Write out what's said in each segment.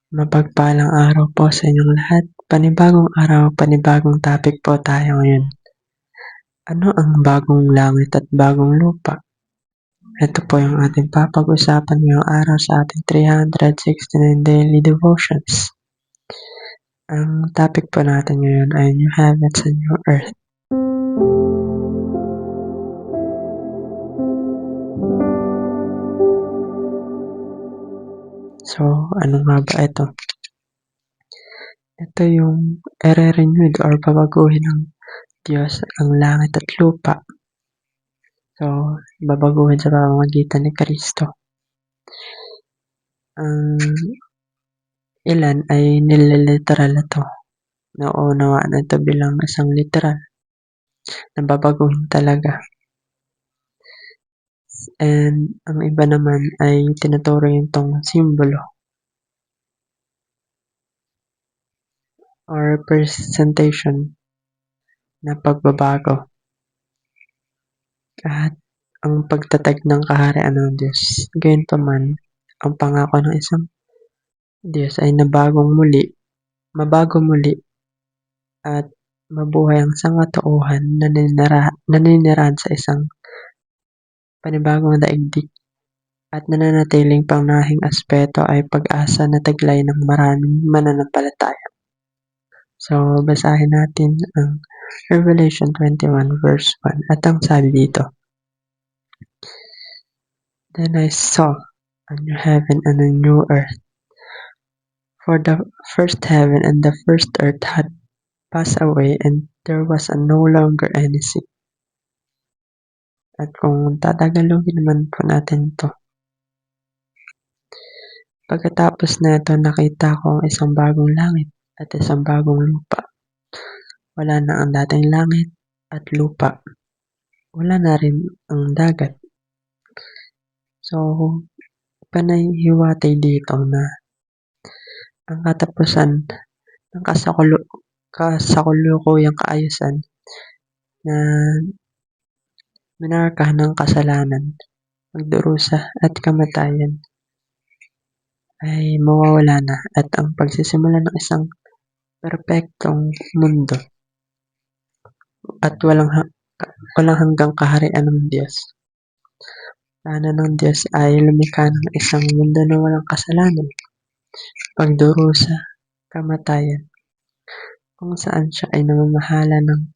Mapagpalang araw po sa inyong lahat. Panibagong araw, panibagong topic po tayo ngayon. Ano ang bagong langit at bagong lupa? Ito po yung ating papag-usapan ngayong araw sa ating 369 Daily Devotions. Ang topic po natin ngayon ay New Heavens and New Earth. So, ano nga ba ito? Ito yung ere-renewed or babaguhin ng Diyos ang langit at lupa. So, babaguhin sa pamamagitan ni Kristo. Ang ilan ay nililiteral ito. Naunawaan ito bilang isang literal na babaguhin talaga. And ang iba naman ay tinuturing itong simbolo or representation na pagbabago. At ang pagtatag ng kaharian ng Diyos. Gayunpaman, ang pangako ng isang Diyos ay mabago muli, at mabuhay ang sangkatauhan na naninirahan sa isang panibagong daigdig. At nananatiling pangunahing aspeto ay pag-asa na taglay ng maraming mananampalataya. So, basahin natin ang Revelation 21 verse 1 at ang sabi dito, Then I saw a new heaven and a new earth, for the first heaven and the first earth had passed away and there was no longer any sea. At kung tatagalogin naman po natin ito, pagkatapos na ito nakita ko ang isang bagong langit at isang bagong lupa. Wala na ang dating langit at lupa. Wala na rin ang dagat. So, panayhiwatay dito na ang katapusan ng kasakulukuyang kaayusan na minarkahan ng kasalanan, pagdurusa at kamatayan ay mawawala na at ang pagsisimula ng isang perpektong mundo at walang hanggang kaharian ng Diyos. Plano ng Diyos ay lumikha ng isang mundo na walang kasalanan, pagdurusa, kamatayan, kung saan siya ay namamahala ng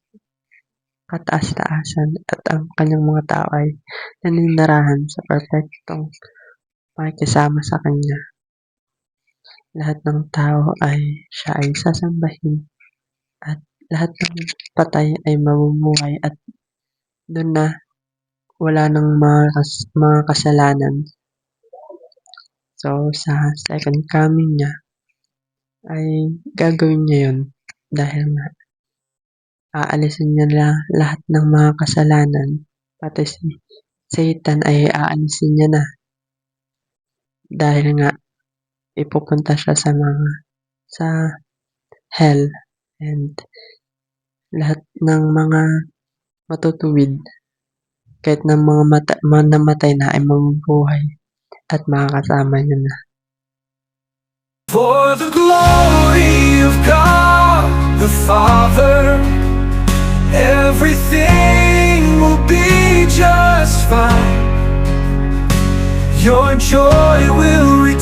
kataas-taasan at ang kanyang mga tao ay naninirahan sa perpektong makikisama sa kanya. Lahat ng tao ay siya ay sasambahin at lahat ng patay ay mabubuhay at doon na wala ng mga kasalanan. So, sa second coming niya ay gagawin niya yun dahil nga aalisin niya lahat ng mga kasalanan, pati si Satan ay aalisin niya na dahil nga ipupunta siya sa hell, and lahat ng mga matutuwid kahit ng mga namatay na ay mabubuhay at makakasama niya na. For the glory of God the Father, everything will be just fine. Your joy will return.